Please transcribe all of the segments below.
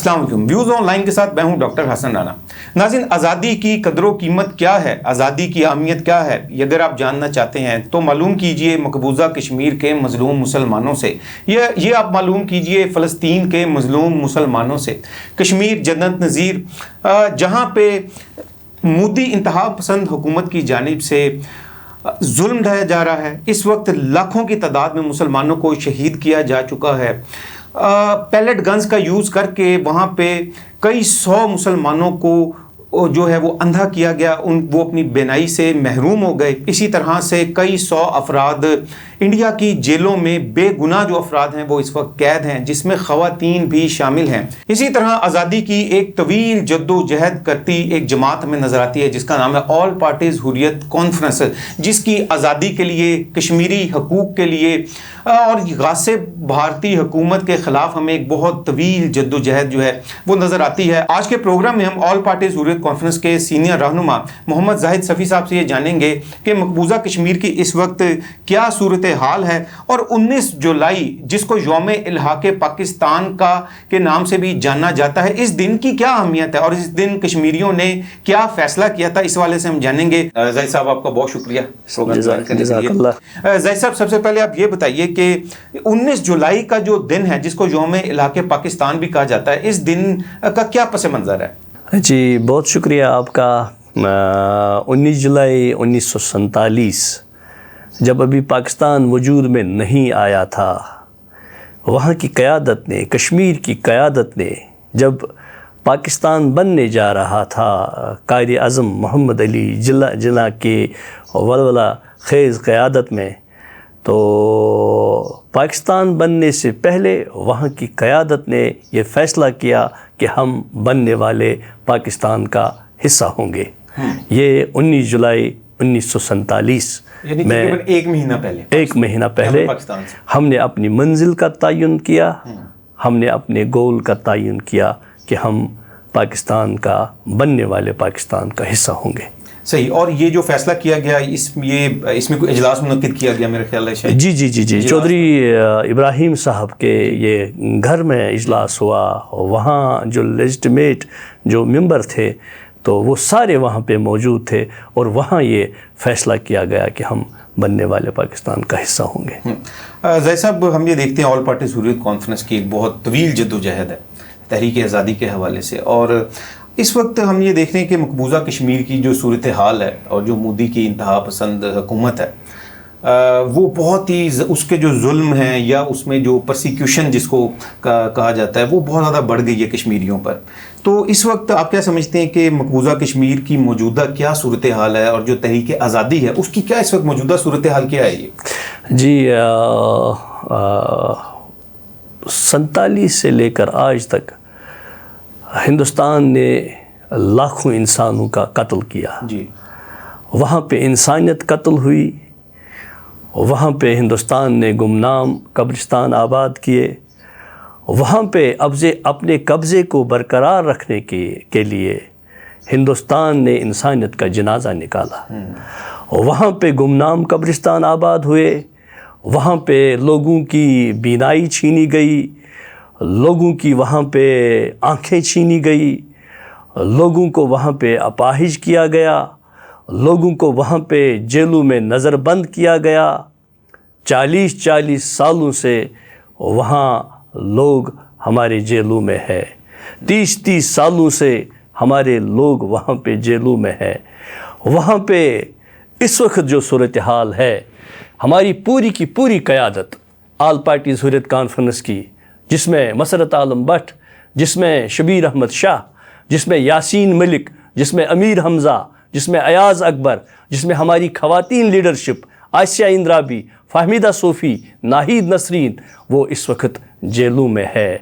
السلام علیکم، views on line کے ساتھ میں ہوں ڈاکٹر حسن رانا۔ ناظرین، آزادی کی قدر و قیمت کیا ہے، آزادی کی اہمیت کیا ہے، یہ اگر آپ جاننا چاہتے ہیں تو معلوم کیجئے مقبوضہ کشمیر کے مظلوم مسلمانوں سے، یہ آپ معلوم کیجئے فلسطین کے مظلوم مسلمانوں سے۔ کشمیر جنت نظیر، جہاں پہ مودی انتہا پسند حکومت کی جانب سے ظلم ڈھایا جا رہا ہے، اس وقت لاکھوں کی تعداد میں مسلمانوں کو شہید کیا جا چکا ہے۔ پیلٹ گنز کا یوز کر کے وہاں پہ کئی سو مسلمانوں کو جو ہے وہ اندھا کیا گیا، وہ اپنی بینائی سے محروم ہو گئے۔ اسی طرح سے کئی سو افراد انڈیا کی جیلوں میں بے گناہ جو افراد ہیں وہ اس وقت قید ہیں، جس میں خواتین بھی شامل ہیں۔ اسی طرح آزادی کی ایک طویل جد و جہد کرتی ایک جماعت ہمیں نظر آتی ہے جس کا نام ہے آل پارٹیز حریت کانفرنس، جس کی آزادی کے لیے، کشمیری حقوق کے لیے اور غاصب بھارتی حکومت کے خلاف ہمیں ایک بہت طویل جد و جہد جو ہے وہ نظر آتی ہے۔ آج کے پروگرام میں ہم آل پارٹیز حریت کانفرنس کے سینئر رہنما محمد زاہد صفی صاحب سے یہ جانیں گے کہ مقبوضہ کشمیر کی اس وقت کیا صورتحال ہے، اور 19 جولائی جس کو یوم الحاق پاکستان کے نام سے بھی جانا جاتا ہے، اس دن کی کیا اہمیت ہے اور اس دن کشمیریوں نے کیا فیصلہ کیا تھا، اس والے سے ہم جانیں گے۔ زاہد صاحب، آپ کا بہت شکریہ جزاک اللہ۔ زاہد صاحب، سب سے پہلے آپ یہ بتائیے کہ 19 جولائی کا جو دن ہے جس کو یوم الحاق پاکستان بھی کہا جاتا ہے، اس دن کا کیا پس منظر ہے؟ جی بہت شکریہ آپ کا۔ 19 جولائی 1947 جب ابھی پاکستان وجود میں نہیں آیا تھا، وہاں کی قیادت نے، کشمیر کی قیادت نے، جب پاکستان بننے جا رہا تھا، قائد اعظم محمد علی جناح کے ولولہ خیز قیادت میں، تو پاکستان بننے سے پہلے وہاں کی قیادت نے یہ فیصلہ کیا کہ ہم بننے والے پاکستان کا حصہ ہوں گے۔ یہ 19 جولائی 1947 میں ایک مہینہ پہلے ہم نے اپنی منزل کا تعین کیا، ہم نے اپنے گول کا تعین کیا کہ ہم پاکستان کا بننے والے پاکستان کا حصہ ہوں گے۔ صحیح۔ اور یہ جو فیصلہ کیا گیا، اس میں کوئی اجلاس منعقد کیا گیا میرے خیال ہے؟ جی چودھری ابراہیم صاحب کے یہ گھر میں اجلاس ہوا، وہاں جو لیجٹمیٹ جو ممبر تھے تو وہ سارے وہاں پہ موجود تھے، اور وہاں یہ فیصلہ کیا گیا کہ ہم بننے والے پاکستان کا حصہ ہوں گے۔ زاہد صاحب، ہم یہ دیکھتے ہیں آل پارٹیز حریت کانفرنس کی ایک بہت طویل جد و جہد ہے تحریک آزادی کے حوالے سے، اور اس وقت ہم یہ دیکھ رہے ہیں کہ مقبوضہ کشمیر کی جو صورتحال ہے اور جو مودی کی انتہا پسند حکومت ہے، وہ بہت ہی اس کے جو ظلم ہیں یا اس میں جو پرسیکیوشن جس کو کہا جاتا ہے، وہ بہت زیادہ بڑھ گئی ہے کشمیریوں پر۔ تو اس وقت آپ کیا سمجھتے ہیں کہ مقبوضہ کشمیر کی موجودہ کیا صورتحال ہے، اور جو تحریک آزادی ہے اس کی کیا اس وقت موجودہ صورتحال کیا ہے؟ یہ جی 47 سے لے کر آج تک ہندوستان نے لاکھوں انسانوں کا قتل کیا۔ جی، وہاں پہ انسانیت قتل ہوئی، وہاں پہ ہندوستان نے گمنام قبرستان آباد کیے، وہاں پہ اپنے قبضے کو برقرار رکھنے کے لیے ہندوستان نے انسانیت کا جنازہ نکالا۔ وہاں پہ گمنام قبرستان آباد ہوئے، وہاں پہ لوگوں کی بینائی چھینی گئی، لوگوں کی وہاں پہ آنکھیں چھینی گئی، لوگوں کو وہاں پہ اپاہج کیا گیا، لوگوں کو وہاں پہ جیلوں میں نظر بند کیا گیا۔ 40 سالوں سے وہاں لوگ ہمارے جیلوں میں ہے، 30 سالوں سے ہمارے لوگ وہاں پہ جیلوں میں ہے۔ وہاں پہ اس وقت جو صورتحال ہے، ہماری پوری کی پوری قیادت آل پارٹیز حریت کانفرنس کی، جس میں مسرت عالم بٹ، جس میں شبیر احمد شاہ، جس میں یاسین ملک، جس میں امیر حمزہ، جس میں ایاز اکبر، جس میں ہماری خواتین لیڈرشپ آسیہ اندرابی، فہمیدہ صوفی، ناہید نسرین، وہ اس وقت جیلوں میں ہے۔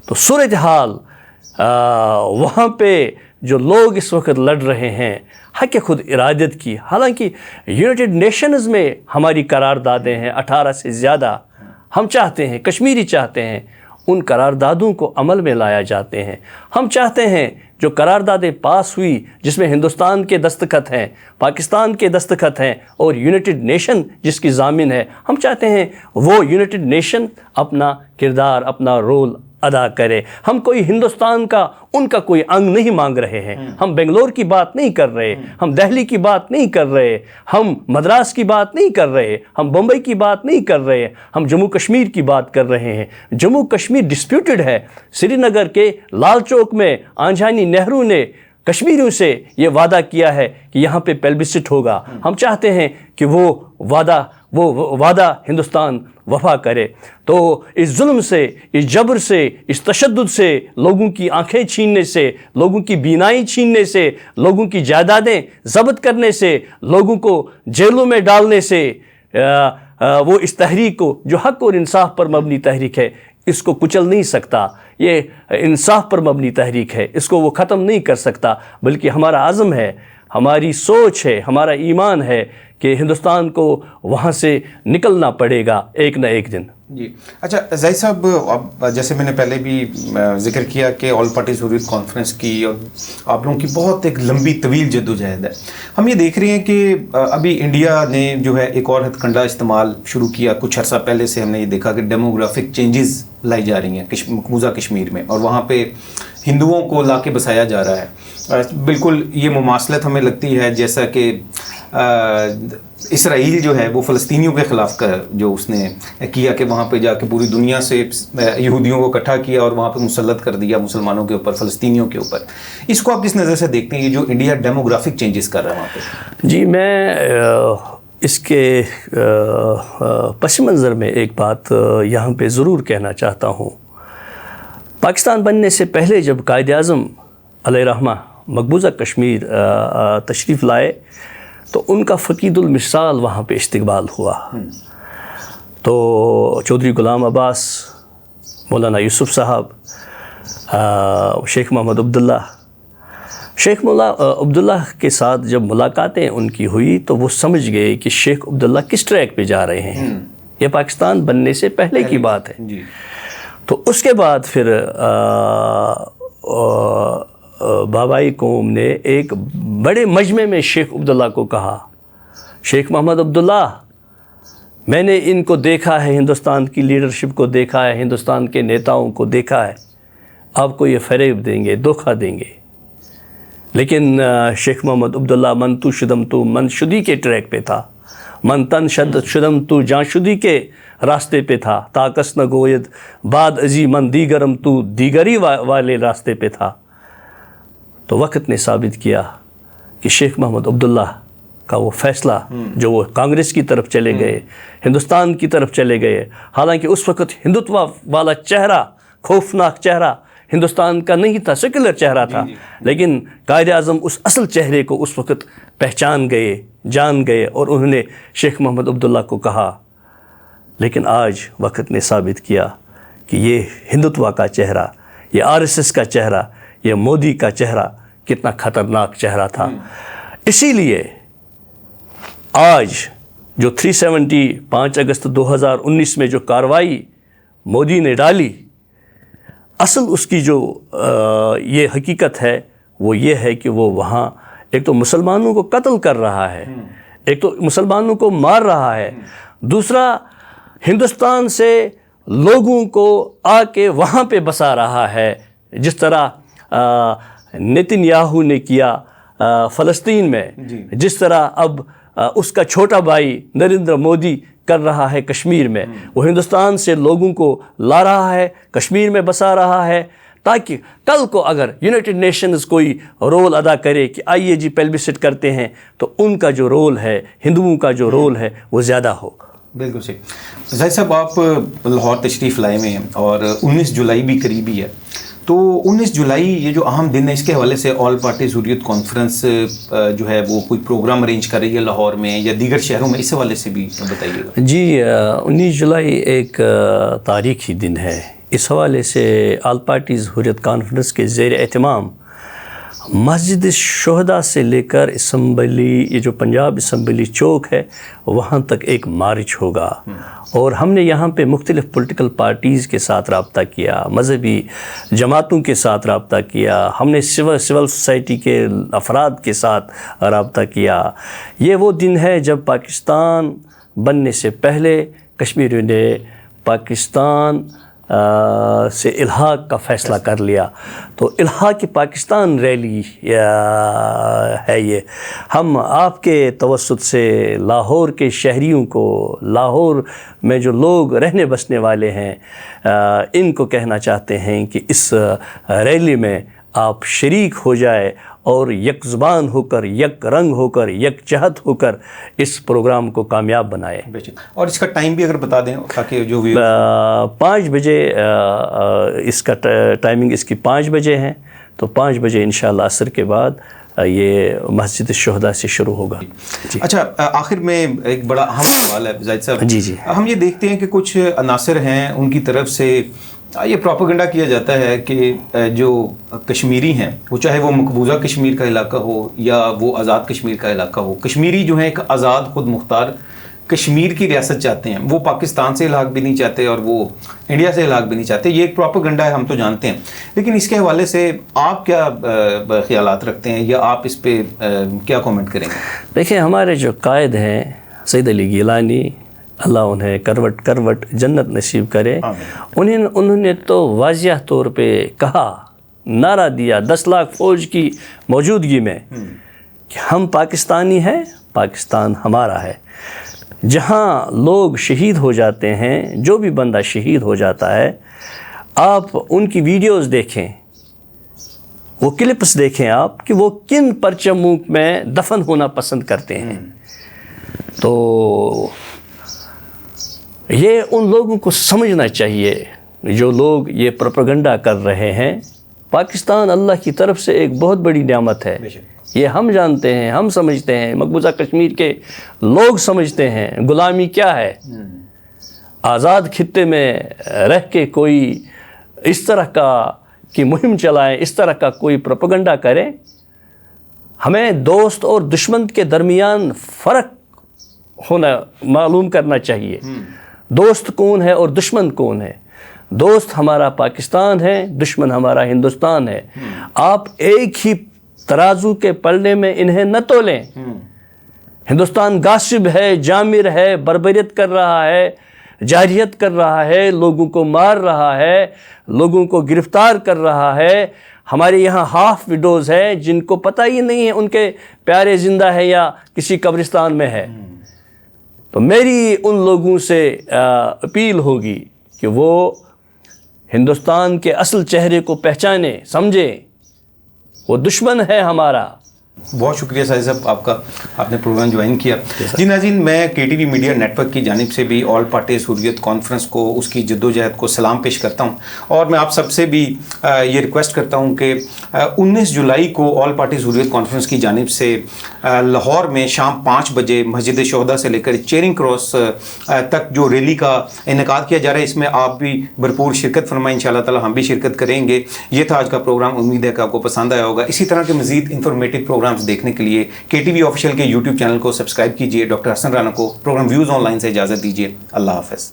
تو صورتحال وہاں پہ جو لوگ اس وقت لڑ رہے ہیں حق خود ارادت کی، حالانکہ یونائٹڈ نیشنز میں ہماری قراردادیں ہیں 18 سے زیادہ، ہم چاہتے ہیں، کشمیری چاہتے ہیں ان قراردادوں کو عمل میں لایا جاتے ہیں۔ ہم چاہتے ہیں جو قراردادیں پاس ہوئی جس میں ہندوستان کے دستخط ہیں، پاکستان کے دستخط ہیں اور یونائٹڈ نیشن جس کی ضامن ہے، ہم چاہتے ہیں وہ یونائٹڈ نیشن اپنا کردار، اپنا رول ادا کرے. ہم کوئی ہندوستان کا ان کا کوئی انگ نہیں مانگ رہے ہیں. ہم بنگلور کی بات نہیں کر رہے, ہم دہلی کی بات نہیں کر رہے, ہم مدراس کی بات نہیں کر رہے, ہم بمبئی کی بات نہیں کر رہے, ہم جموں کشمیر کی بات کر رہے ہیں. جموں کشمیر ڈسپیوٹڈ ہے. سری نگر کے لال چوک میں آنجہانی نہرو نے کشمیریوں سے یہ وعدہ کیا ہے کہ یہاں پہ پلیبسسٹ ہوگا. ہم چاہتے ہیں کہ وہ وعدہ ہندوستان وفا کرے. تو اس ظلم سے, اس جبر سے, اس تشدد سے, لوگوں کی آنکھیں چھیننے سے, لوگوں کی بینائی چھیننے سے, لوگوں کی جائیدادیں ضبط کرنے سے, لوگوں کو جیلوں میں ڈالنے سے, وہ اس تحریک کو جو حق اور انصاف پر مبنی تحریک ہے اس کو کچل نہیں سکتا. یہ انصاف پر مبنی تحریک ہے, اس کو وہ ختم نہیں کر سکتا. بلکہ ہمارا عزم ہے, ہماری سوچ ہے, ہمارا ایمان ہے کہ ہندوستان کو وہاں سے نکلنا پڑے گا ایک نہ ایک دن. جی اچھا زاہد صاحب, اب جیسے میں نے پہلے بھی ذکر کیا کہ آل پارٹیز حریت کانفرنس کی اور آپ لوگوں کی بہت ایک لمبی طویل جدوجہد ہے. ہم یہ دیکھ رہے ہیں کہ ابھی انڈیا نے جو ہے ایک اور ہتھ کنڈا استعمال شروع کیا. کچھ عرصہ پہلے سے ہم نے یہ دیکھا کہ ڈیموگرافک چینجز لائی جا رہی ہیں مقبوضہ کشمیر میں, اور وہاں پہ ہندوؤں کو لا کے بسایا جا رہا ہے. بالکل یہ مماثلت ہمیں لگتی ہے جیسا کہ اسرائیل جو ہے وہ فلسطینیوں کے خلاف کا جو اس نے کیا کہ وہاں پہ جا کے پوری دنیا سے یہودیوں کو اکٹھا کیا اور وہاں پہ مسلط کر دیا مسلمانوں کے اوپر, فلسطینیوں کے اوپر. اس کو آپ کس نظر سے دیکھتے ہیں یہ جو انڈیا ڈیموگرافک چینجز کر رہا ہے وہاں پہ؟ جی میں اس کے پس منظر میں ایک بات یہاں پہ ضرور کہنا چاہتا ہوں. پاکستان بننے سے پہلے جب قائد اعظم علیہ رحمہ مقبوضہ کشمیر تشریف لائے تو ان کا فقید المثال وہاں پہ استقبال ہوا. تو چودھری غلام عباس, مولانا یوسف صاحب, شیخ محمد عبداللہ, شیخ مولا عبداللہ کے ساتھ جب ملاقاتیں ان کی ہوئی تو وہ سمجھ گئے کہ شیخ عبداللہ کس ٹریک پہ جا رہے ہیں. یہ پاکستان بننے سے پہلے کی بات ہے. تو اس کے بعد پھر بابائی قوم نے ایک بڑے مجمع میں شیخ عبداللہ کو کہا, شیخ محمد عبداللہ میں نے ان کو دیکھا ہے, ہندوستان کی لیڈرشپ کو دیکھا ہے, ہندوستان کے نیتاؤں کو دیکھا ہے, آپ کو یہ فریب دیں گے, دھوکہ دیں گے. لیکن شیخ محمد عبداللہ من تو شدم تو من شدی کے ٹریک پہ تھا, من تن شدم تو جان شدی کے راستے پہ تھا, تاکس نہ گوید بعد ازی من دیگرم تو دیگری والے راستے پہ تھا. تو وقت نے ثابت کیا کہ شیخ محمد عبداللہ کا وہ فیصلہ جو وہ کانگریس کی طرف چلے گئے, ہندوستان کی طرف چلے گئے, حالانکہ اس وقت ہندوتوا والا چہرہ, خوفناک چہرہ ہندوستان کا نہیں تھا, سیکولر چہرہ تھا, لیکن قائد اعظم اس اصل چہرے کو اس وقت پہچان گئے, جان گئے, اور انہوں نے شیخ محمد عبداللہ کو کہا. لیکن آج وقت نے ثابت کیا کہ یہ ہندوتوا کا چہرہ, یہ RSS کا چہرہ, یہ مودی کا چہرہ کتنا خطرناک چہرہ تھا. اسی لیے آج جو 370 5 اگست 2019 میں جو کارروائی مودی نے ڈالی, اصل اس کی جو یہ حقیقت ہے وہ یہ ہے کہ وہ وہاں ایک تو مسلمانوں کو قتل کر رہا ہے, ایک تو مسلمانوں کو مار رہا ہے, دوسرا ہندوستان سے لوگوں کو آ کے وہاں پہ بسا رہا ہے, جس طرح نیتن یاہو نے کیا فلسطین میں, جس طرح اب اس کا چھوٹا بھائی نریندر مودی کر رہا ہے کشمیر میں. وہ ہندوستان سے لوگوں کو لا رہا ہے, کشمیر میں بسا رہا ہے, تاکہ کل کو اگر یونائٹڈ نیشنز کوئی رول ادا کرے کہ آئیے جی پلیبسسٹ کرتے ہیں, تو ان کا جو رول ہے, ہندوؤں کا جو رول ہے, وہ زیادہ ہوگا. بالکل صحیح. زاہد صاحب آپ لاہور تشریف لائے ہوئے ہیں اور 19 جولائی بھی قریبی ہے, تو 19 جولائی یہ جو اہم دن ہے, اس کے حوالے سے آل پارٹیز حریت کانفرنس جو ہے وہ کوئی پروگرام ارینج کر رہی ہے لاہور میں یا دیگر شہروں میں, اس حوالے سے بھی بتائیے گا. جی 19 جولائی ایک تاریخی دن ہے. اس حوالے سے آل پارٹیز حریت کانفرنس کے زیر اہتمام مسجد شہداء سے لے کر اسمبلی, یہ جو پنجاب اسمبلی چوک ہے, وہاں تک ایک مارچ ہوگا. اور ہم نے یہاں پہ مختلف پولیٹیکل پارٹیز کے ساتھ رابطہ کیا, مذہبی جماعتوں کے ساتھ رابطہ کیا, ہم نے سول سوسائٹی کے افراد کے ساتھ رابطہ کیا. یہ وہ دن ہے جب پاکستان بننے سے پہلے کشمیریوں نے پاکستان سے الحاق کا فیصلہ کر لیا. تو الحاق پاکستان ریلی ہے یہ. ہم آپ کے توسط سے لاہور کے شہریوں کو، لاہور میں جو لوگ رہنے بسنے والے ہیں، ان کو کہنا چاہتے ہیں کہ اس ریلی میں آپ شریک ہو جائے اور یک زبان ہو کر، یک رنگ ہو کر، یک جہت ہو کر اس پروگرام کو کامیاب بنائے. اور اس کا ٹائم بھی اگر بتا دیں تاکہ جو 5 بجے اس کا ٹائمنگ اس کی 5 بجے ہیں. تو 5 بجے انشاءاللہ عصر کے بعد یہ مسجد الشہداء سے شروع ہوگا. اچھا، آخر میں ایک بڑا اہم سوال ہے زاہد صاحب. جی. ہم یہ دیکھتے ہیں کہ کچھ عناصر ہیں، ان کی طرف سے یہ پروپیگنڈا کیا جاتا ہے کہ جو کشمیری ہیں، وہ چاہے وہ مقبوضہ کشمیر کا علاقہ ہو یا وہ آزاد کشمیر کا علاقہ ہو، کشمیری جو ہیں ایک آزاد خود مختار کشمیر کی ریاست چاہتے ہیں. وہ پاکستان سے الحاق بھی نہیں چاہتے اور وہ انڈیا سے الحاق بھی نہیں چاہتے. یہ ایک پروپیگنڈا ہے، ہم تو جانتے ہیں. لیکن اس کے حوالے سے آپ کیا خیالات رکھتے ہیں یا آپ اس پہ کیا کومنٹ کریں گے؟ دیکھیں، ہمارے جو قائد ہیں سید علی گیلانی، اللہ انہیں کروٹ جنت نصیب کرے، انہوں نے تو واضح طور پہ کہا، نعرہ دیا 10 لاکھ فوج کی موجودگی میں کہ ہم پاکستانی ہیں، پاکستان ہمارا ہے. جہاں لوگ شہید ہو جاتے ہیں، جو بھی بندہ شہید ہو جاتا ہے، آپ ان کی ویڈیوز دیکھیں، وہ کلپس دیکھیں آپ کہ وہ کن پرچموں میں دفن ہونا پسند کرتے ہیں. تو یہ ان لوگوں کو سمجھنا چاہیے جو لوگ یہ پروپیگنڈا کر رہے ہیں. پاکستان اللہ کی طرف سے ایک بہت بڑی نعمت ہے. یہ ہم جانتے ہیں، ہم سمجھتے ہیں، مقبوضہ کشمیر کے لوگ سمجھتے ہیں غلامی کیا ہے. آزاد خطے میں رہ کے کوئی اس طرح کی مہم چلائے، اس طرح کا کوئی پروپیگنڈا کرے. ہمیں دوست اور دشمن کے درمیان فرق ہونا معلوم کرنا چاہیے. دوست کون ہے اور دشمن کون ہے؟ دوست ہمارا پاکستان ہے، دشمن ہمارا ہندوستان ہے. آپ ایک ہی ترازو کے پلڑے میں انہیں نہ تولیں. ہندوستان غاصب ہے، جامر ہے، بربریت کر رہا ہے، جارحیت کر رہا ہے، لوگوں کو مار رہا ہے، لوگوں کو گرفتار کر رہا ہے. ہمارے یہاں ہاف وڈوز ہیں جن کو پتہ ہی نہیں ہے ان کے پیارے زندہ ہے یا کسی قبرستان میں ہے. تو میری ان لوگوں سے اپیل ہوگی کہ وہ ہندوستان کے اصل چہرے کو پہچانیں، سمجھیں. وہ دشمن ہے ہمارا. بہت شکریہ ساجد صاحب آپ کا، آپ نے پروگرام جوائن کیا. جی ناظرین، میں K T V media network کی جانب سے بھی آل پارٹیز حریت کانفرنس کو، اس کی جدوجہد کو سلام پیش کرتا ہوں. اور میں آپ سب سے بھی یہ ریکویسٹ کرتا ہوں کہ 19 جولائی کو آل پارٹیز حریت کانفرنس کی جانب سے لاہور میں شام 5 بجے مسجد شہداء سے لے کر چیرنگ کراس تک جو ریلی کا انعقاد کیا جا رہا ہے، اس میں آپ بھی بھرپور شرکت فرمائیں. انشاءاللہ تعالی ہم بھی شرکت کریں گے. یہ تھا آج کا پروگرام. امید ہے کہ آپ کو پسند آیا ہوگا. اسی طرح کے مزید انفارمیٹیو پروگرامز دیکھنے کے لیے کے ٹی وی آفیشیل کے یوٹیوب چینل کو سبسکرائب کیجیے. ڈاکٹر حسن رانا کو پروگرام ویوز آن لائن سے اجازت دیجیے. اللہ حافظ.